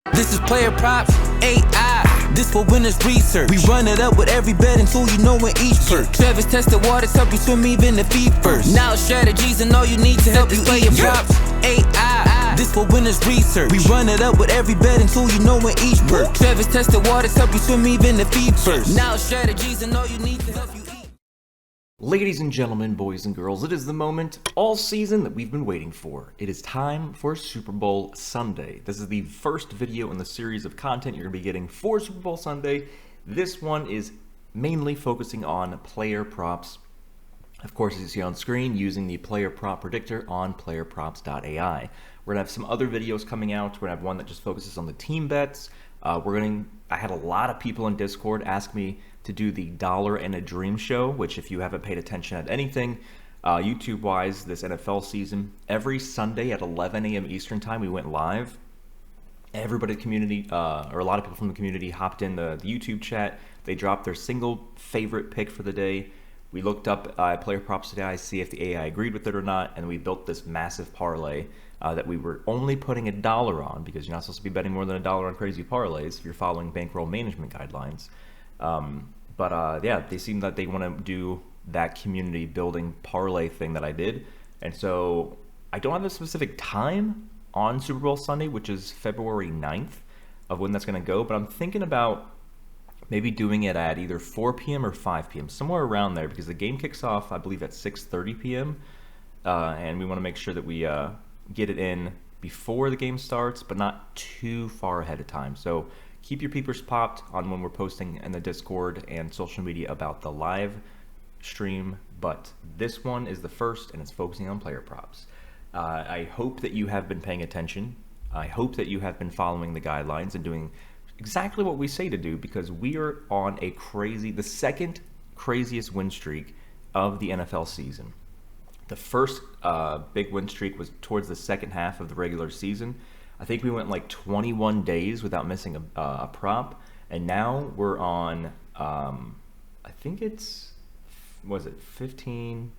This is PlayerProps.ai. This for winners research. We run it up with every betting tool you know in each perk. Travis tested waters, help you swim even the feet first. Now strategies and all you need to help you PlayerProps.ai. This for winners research. We run it up with every betting tool you know in each perk. Travis tested waters, help you swim even the feet first. Now strategies and all you need to help you eat. Ladies and gentlemen, boys and girls, it is the moment all season that we've been waiting for. It is time for Super Bowl Sunday. This is the first video in the series of content you're going to be getting for Super Bowl Sunday. This one is mainly focusing on player props. Of course, as you see on screen, using the player prop predictor on PlayerProps.ai. We're going to have some other videos coming out. We're going to have one that just focuses on the team bets. I had a lot of people in Discord ask me to do the Dollar and a Dream show, which if you haven't paid attention at anything, YouTube-wise, this NFL season, every Sunday at 11 a.m. Eastern time, we went live. Everybody in the community, or a lot of people from the community hopped in the YouTube chat. They dropped their single favorite pick for the day. We looked up PlayerProps.ai, see if the AI agreed with it or not, and we built this massive parlay that we were only putting $1 on, because you're not supposed to be betting more than $1 on crazy parlays if you're following bankroll management guidelines. Yeah, they seem that they want to do that community building parlay thing that I did. And so I don't have a specific time on Super Bowl Sunday, which is February 9th of when that's going to go, but I'm thinking about maybe doing it at either 4 p.m. or 5 p.m., somewhere around there, because the game kicks off, I believe, at 6:30 p.m. And we want to make sure that we get it in before the game starts, but not too far ahead of time. So keep your peepers popped on when we're posting in the Discord and social media about the live stream, but this one is the first, and it's focusing on player props. I hope that you have been paying attention. I hope that you have been following the guidelines and doing exactly what we say to do, because we are on the second craziest win streak of the NFL season. The first big win streak was towards the second half of the regular season. I think we went like 21 days without missing a prop, and now we're on, I think it's, was it 15?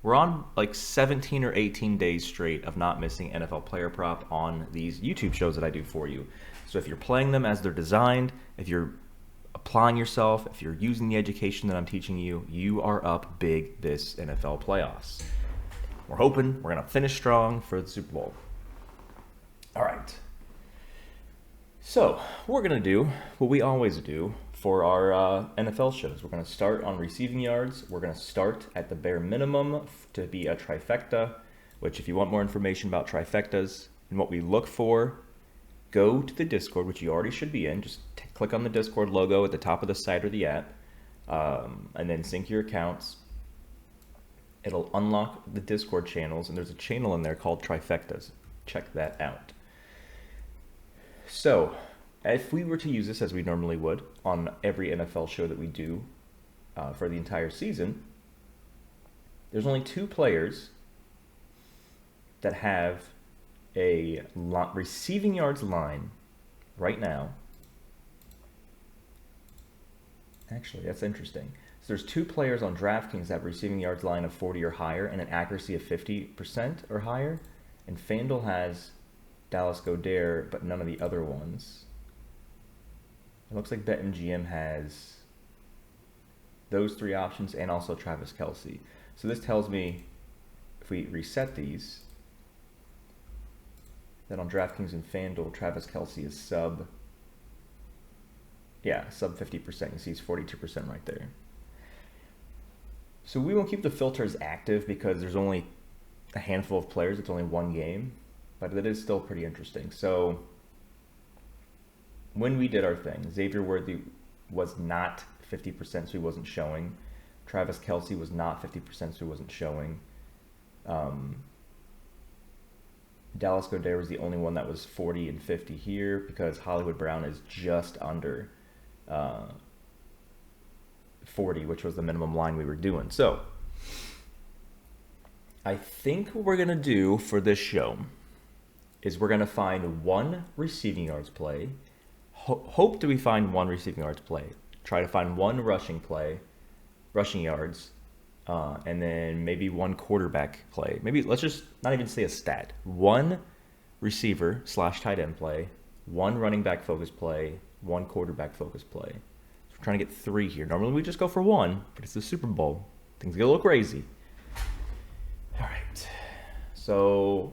We're on like 17 or 18 days straight of not missing NFL player prop on these YouTube shows that I do for you. So if you're playing them as they're designed, if you're applying yourself, if you're using the education that I'm teaching you, you are up big this NFL playoffs. We're hoping we're going to finish strong for the Super Bowl. All right. So we're going to do what we always do for our NFL shows. We're going to start on receiving yards. We're going to start at the bare minimum to be a trifecta, which if you want more information about trifectas and what we look for, go to the Discord, which you already should be in. Just click on the Discord logo at the top of the site or the app, and then sync your accounts. It'll unlock the Discord channels, and there's a channel in there called Trifectas. Check that out. So, if we were to use this as we normally would on every NFL show that we do for the entire season, there's only 2 players that have a receiving yards line right now. Actually, that's interesting. So there's 2 players on DraftKings that have receiving yards line of 40 or higher and an accuracy of 50% or higher. And FanDuel has Dallas Goedert, but none of the other ones. It looks like BetMGM has those 3 options and also Travis Kelce. So this tells me, if we reset these, that on DraftKings and FanDuel, Travis Kelce is sub 50%. You see he's 42% right there. So we won't keep the filters active because there's only a handful of players. It's only 1 game, but it is still pretty interesting. So when we did our thing, Xavier Worthy was not 50%, so he wasn't showing. Travis Kelce was not 50%, so he wasn't showing. Dallas Goedert was the only one that was 40 and 50 here, because Hollywood Brown is just under 40, which was the minimum line we were doing. So I think what we're going to do for this show is we're going to find 1 receiving yards play. Hope that we find 1 receiving yards play. Try to find 1 rushing yards, and then maybe 1 quarterback play. Maybe let's just not even say a stat. 1 receiver / tight end play, one running back focus play, one quarterback focus play. So we're trying to get 3 here. Normally we just go for 1, but it's the Super Bowl. Things get a little crazy. All right. So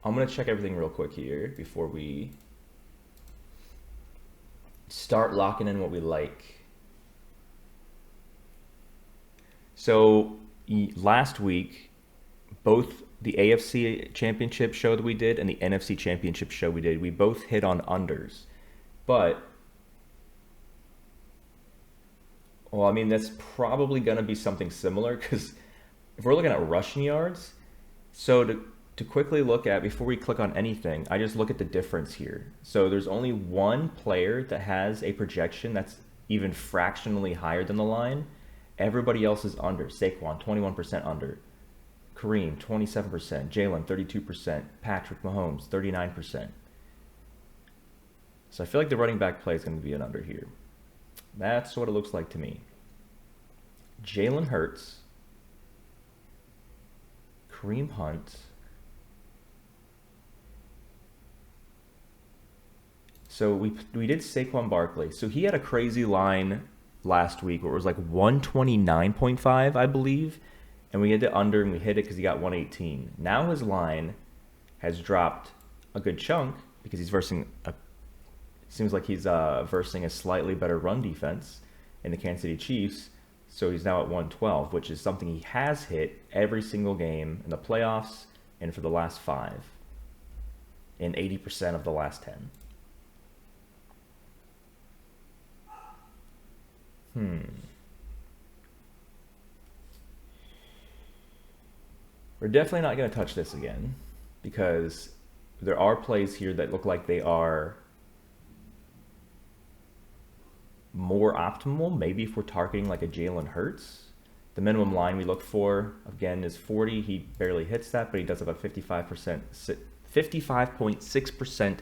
I'm going to check everything real quick here before we start locking in what we like. So last week, both the AFC Championship show that we did and the NFC Championship show we did, we both hit on unders. But, well, I mean, that's probably going to be something similar because if we're looking at rushing yards, so to quickly look at, before we click on anything, I just look at the difference here. So there's only one player that has a projection that's even fractionally higher than the line. Everybody else is under. Saquon, 21% under. Kareem, 27%. Jalen, 32%. Patrick Mahomes, 39%. So I feel like the running back play is going to be an under here. That's what it looks like to me. Jalen Hurts. Kareem Hunt. So we did Saquon Barkley. So he had a crazy line last week where it was like 129.5, I believe. And we hit it under and we hit it because he got 118. Now his line has dropped a good chunk because he's versing seems like he's versing a slightly better run defense in the Kansas City Chiefs. So he's now at 112, which is something he has hit every single game in the playoffs and for the last 5 in 80% of the last 10. We're definitely not going to touch this again because there are plays here that look like they are more optimal. Maybe if we're targeting like a Jalen Hurts, the minimum line we look for again is 40. He barely hits that, but he does about 55.6%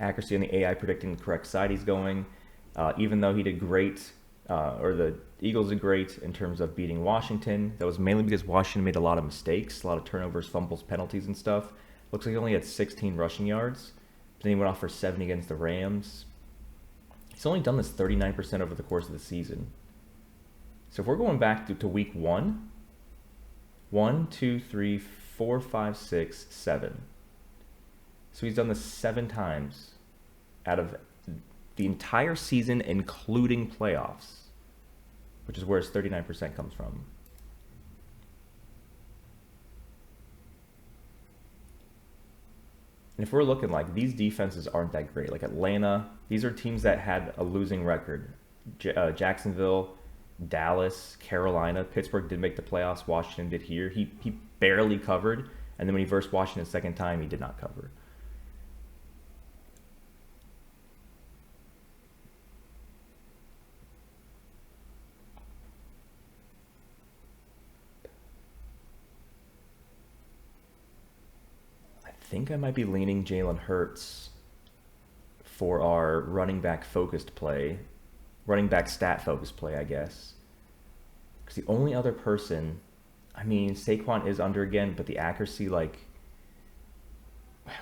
accuracy on the AI predicting the correct side he's going. Even though he did great, or the Eagles did great in terms of beating Washington, that was mainly because Washington made a lot of mistakes, a lot of turnovers, fumbles, penalties, and stuff. Looks like he only had 16 rushing yards. Then he went off for 70 against the Rams. He's only done this 39% over the course of the season. So if we're going back to week 1, 1, 2, 3, 4, 5, 6, 7. So he's done this 7 times out of the entire season, including playoffs, which is where his 39% comes from. And if we're looking like these defenses aren't that great, like Atlanta, these are teams that had a losing record. Jacksonville, Dallas, Carolina, Pittsburgh did make the playoffs. Washington did here. He barely covered. And then when he versed Washington a second time, he did not cover. I think I might be leaning Jalen Hurts for our running back focused play, running back stat focused play, I guess. Because the only other person, I mean, Saquon is under again, but the accuracy, like,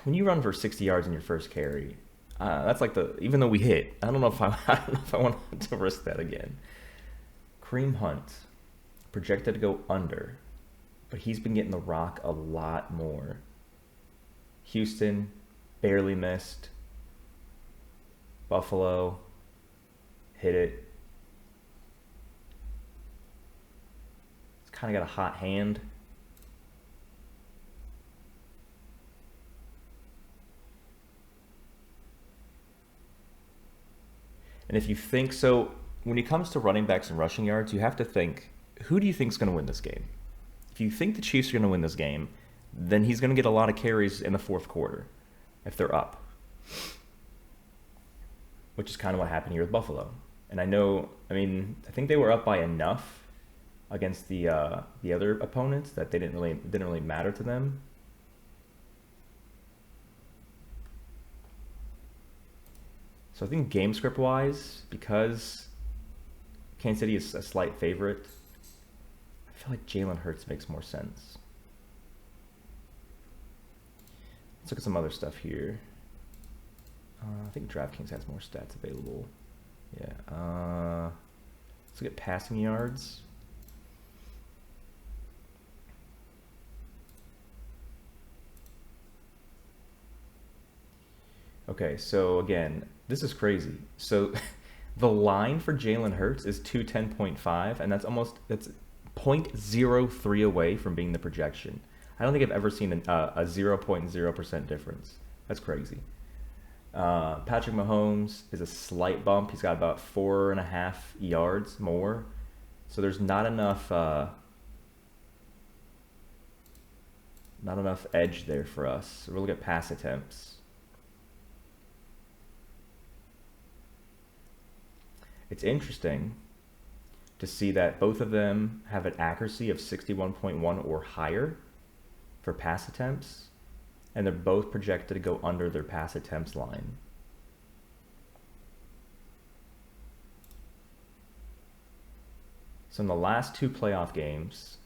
when you run for 60 yards in your first carry, that's like even though we hit, I don't know if I want to risk that again. Kareem Hunt, projected to go under, but he's been getting the rock a lot more. Houston, barely missed. Buffalo, hit it. It's kind of got a hot hand. And if you think so, when it comes to running backs and rushing yards, you have to think, who do you think is going to win this game? If you think the Chiefs are going to win this game, then he's going to get a lot of carries in the fourth quarter if they're up, which is kind of what happened here with Buffalo. And I think they were up by enough against the other opponents that they didn't really matter to them. So I think game script wise, because Kansas City is a slight favorite, I feel like Jalen Hurts makes more sense. Let's look at some other stuff here. I think DraftKings has more stats available. Yeah. Let's look at passing yards. Okay, so again, this is crazy. So the line for Jalen Hurts is 210.5, and that's 0.03 away from being the projection. I don't think I've ever seen a 0.0% difference. That's crazy. Patrick Mahomes is a slight bump. He's got about 4.5 yards more. So there's not enough edge there for us. So we'll look at pass attempts. It's interesting to see that both of them have an accuracy of 61.1 or higher for pass attempts, and they're both projected to go under their pass attempts line. So in the last 2 playoff games,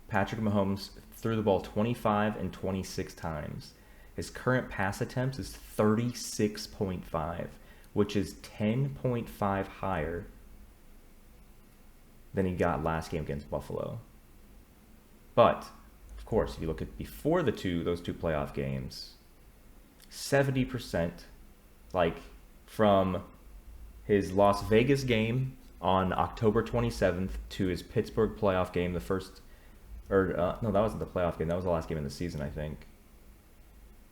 Patrick Mahomes threw the ball 25 and 26 times. His current pass attempts is 36.5, which is 10.5 higher than he got last game against Buffalo. But of course, if you look at before those two playoff games, 70%, like from his Las Vegas game on October 27th to his Pittsburgh playoff game, no, that wasn't the playoff game. That was the last game of the season, I think.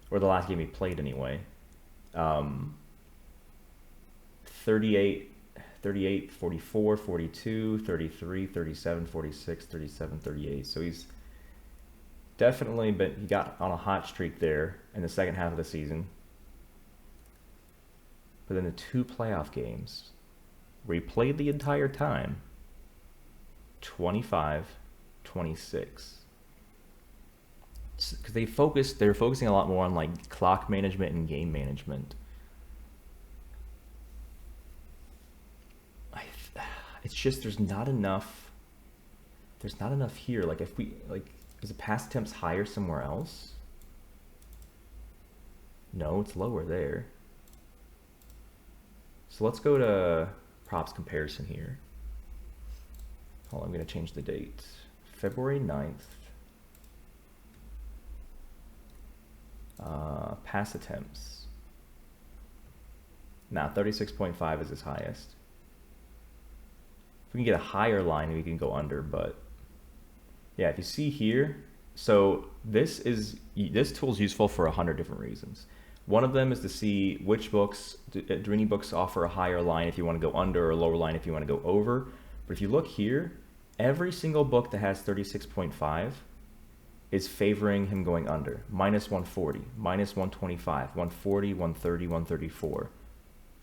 Or the last game he played anyway. 38, 44, 42, 33, 37, 46, 37, 38. So he's definitely he got on a hot streak there in the second half of the season. But then the 2 playoff games where he played the entire time, 25, 26. Because they're focusing a lot more on like clock management and game management. It's just there's not enough here. Like if we is the pass attempts higher somewhere else? No, it's lower there. So let's go to props comparison here. Hold on, I'm going to change the date. February 9th. Pass attempts. Now 36.5 is his highest. If we can get a higher line, we can go under, but yeah, if you see here, so this tool is useful for 100 different reasons. One of them is to see which books, do any books offer a higher line if you want to go under, or a lower line if you want to go over. But if you look here, every single book that has 36.5 is favoring him going under. Minus 140, minus 125, 140, 130, 134.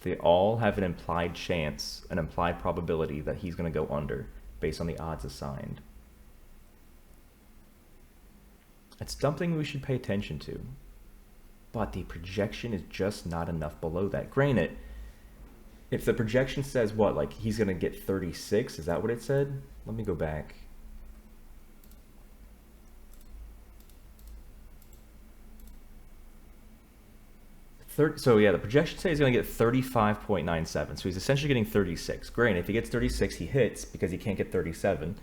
They all have an implied chance, an implied probability that he's going to go under based on the odds assigned. It's something we should pay attention to. But the projection is just not enough below that. Granted, if the projection says what, like he's going to get 36, is that what it said? Let me go back. So yeah, the projection says he's going to get 35.97. So he's essentially getting 36. Granted, if he gets 36, he hits because he can't get 37.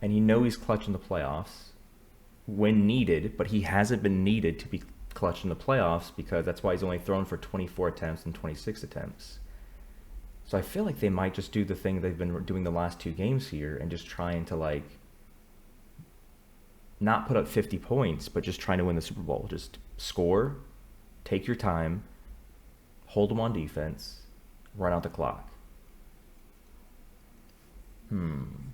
And you know he's clutch in the playoffs when needed, but he hasn't been needed to be clutch in the playoffs because that's why he's only thrown for 24 attempts and 26 attempts. So I feel like they might just do the thing they've been doing the last 2 games here and just trying to like not put up 50 points, but just trying to win the Super Bowl. Just score, take your time, hold them on defense, run out the clock. And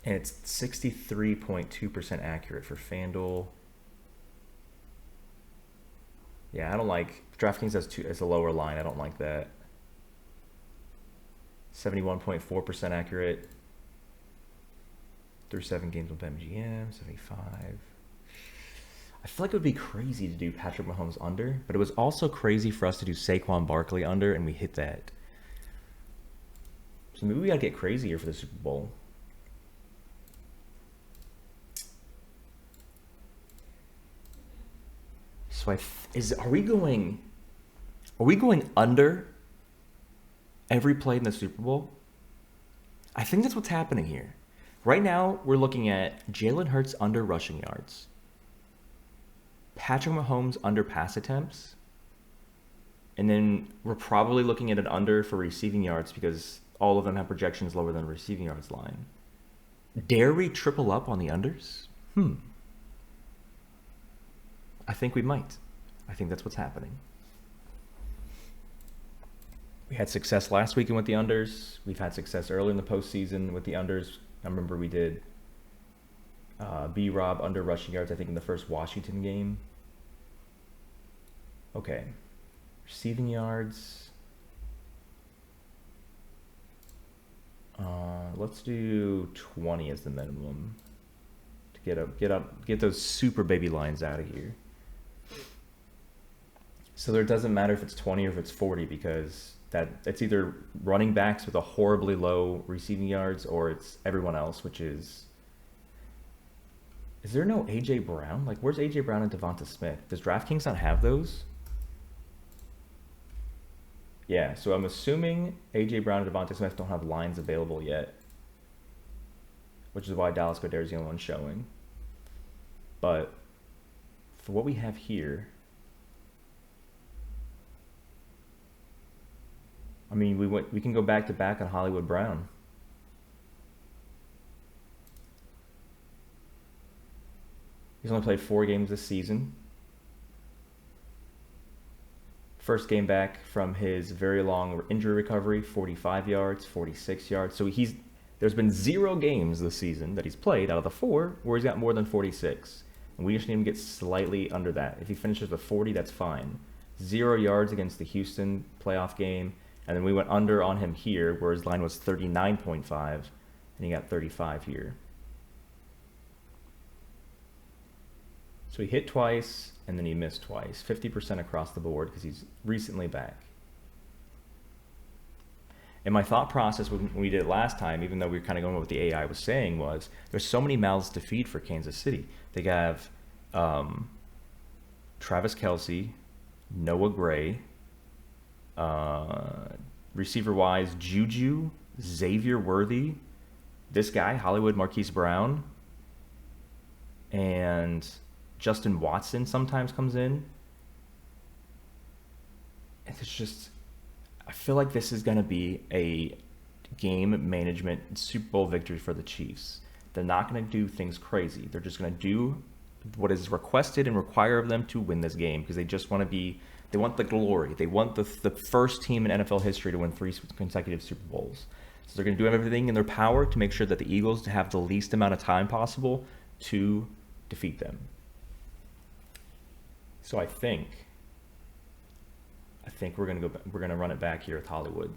it's 63.2% accurate for FanDuel. Yeah, I don't like DraftKings as a lower line. I don't like that. 71.4% accurate. Through 7 games with MGM. 75. I feel like it would be crazy to do Patrick Mahomes under, but it was also crazy for us to do Saquon Barkley under, and we hit that. So maybe we gotta get crazier for the Super Bowl. So are we going under every play in the Super Bowl? I think that's what's happening here. Right now, we're looking at Jalen Hurts under rushing yards, Patrick Mahomes under pass attempts, and then we're probably looking at an under for receiving yards because all of them have projections lower than the receiving yards line. Dare we triple up on the unders? I think we might. I think that's what's happening. We had success last weekend with the unders. We've had success early in the postseason with the unders. I remember we did B-Rob under rushing yards, I think, in the first Washington game. Okay. Receiving yards. Let's do 20 as the minimum to get those super baby lines out of here. So it doesn't matter if it's 20 or if it's 40 because it's either running backs with a horribly low receiving yards or it's everyone else, which is there no AJ Brown? Like, where's AJ Brown and Devonta Smith? Does DraftKings not have those? Yeah, so I'm assuming AJ Brown and Devonta Smith don't have lines available yet, which is why Dallas Goedert is the only one showing. But for what we have here, I mean, we can go back to back on Hollywood Brown. He's only played 4 games this season. First game back from his very long injury recovery, 45 yards, 46 yards. So there's been 0 games this season that he's played out of the 4 where he's got more than 46. And we just need him to get slightly under that. If he finishes with 40, that's fine. 0 yards against the Houston playoff game. And then we went under on him here where his line was 39.5 and he got 35 here. So he hit twice and then he missed twice. 50% across the board because he's recently back. And my thought process when we did it last time, even though we were kind of going with what the AI was saying, was there's so many mouths to feed for Kansas City. They have Travis Kelce, Noah Gray, receiver-wise, Juju, Xavier Worthy, this guy, Hollywood Marquise Brown, and Justin Watson sometimes comes in. And it's just, I feel like this is going to be a game management Super Bowl victory for the Chiefs. They're not going to do things crazy. They're just going to do what is requested and require of them to win this game because they just want to be, they want the glory. They want the first team in NFL history to win 3 consecutive Super Bowls. So they're going to do everything in their power to make sure that the Eagles have the least amount of time possible to defeat them. So I think we're going to run it back here with Hollywood.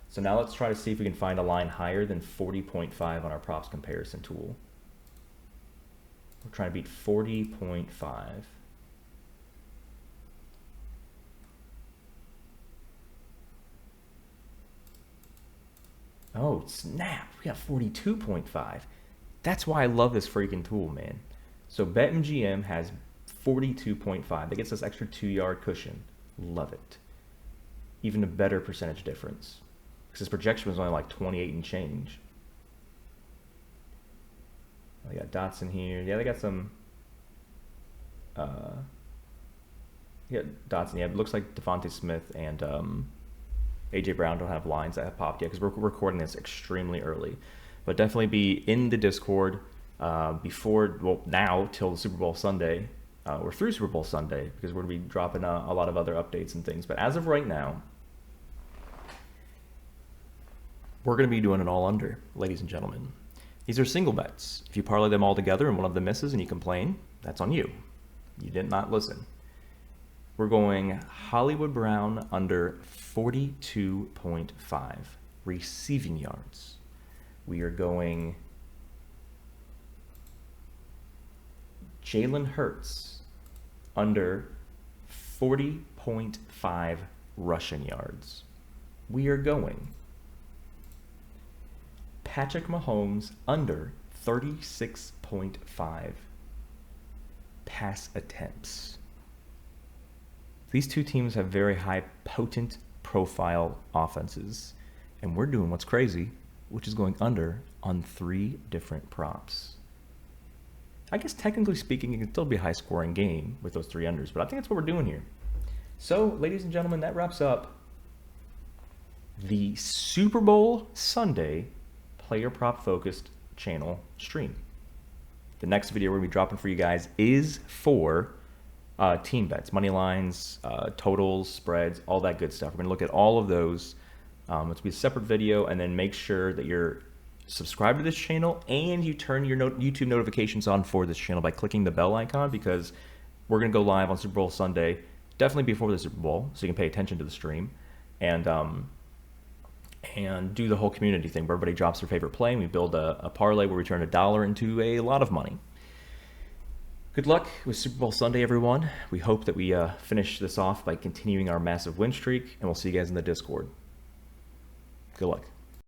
So now let's try to see if we can find a line higher than 40.5 on our props comparison tool. We're trying to beat 40.5. Oh, snap. We got 42.5. That's why I love this freaking tool, man. So BetMGM has 42.5. That gets us extra 2-yard cushion. Love it. Even a better percentage difference. Because his projection was only like 28 and change. They got Dotson here. Yeah, they got some. Yeah, Dotson. Yeah, it looks like Devonta Smith and AJ Brown don't have lines that have popped yet because we're recording this extremely early. But definitely be in the Discord before, well, now till the Super Bowl Sunday or through Super Bowl Sunday because we're going to be dropping a lot of other updates and things. But as of right now, we're going to be doing an all under, ladies and gentlemen. These are single bets. If you parlay them all together and one of them misses and you complain, that's on you. You did not listen. We're going Hollywood Brown under 42.5 receiving yards. We are going Jalen Hurts under 40.5 rushing yards. We are going Patrick Mahomes under 36.5 pass attempts. These two teams have very high potent profile offenses, and we're doing what's crazy, which is going under on 3 different props. I guess technically speaking, it can still be a high scoring game with those 3 unders, but I think that's what we're doing here. So, ladies and gentlemen, that wraps up the Super Bowl Sunday player prop focused channel stream. The next video we're going to be dropping for you guys is for team bets, money lines, totals, spreads, all that good stuff. We're going to look at all of those. It's be a separate video, and then make sure that you're subscribed to this channel and you turn your YouTube notifications on for this channel by clicking the bell icon, because we're going to go live on Super Bowl Sunday, definitely before the Super Bowl, so you can pay attention to the stream and do the whole community thing where everybody drops their favorite play and we build a parlay where we turn $1 into a lot of money. Good luck with Super Bowl Sunday, everyone. We hope that we finish this off by continuing our massive win streak, and we'll see you guys in the Discord. Good luck.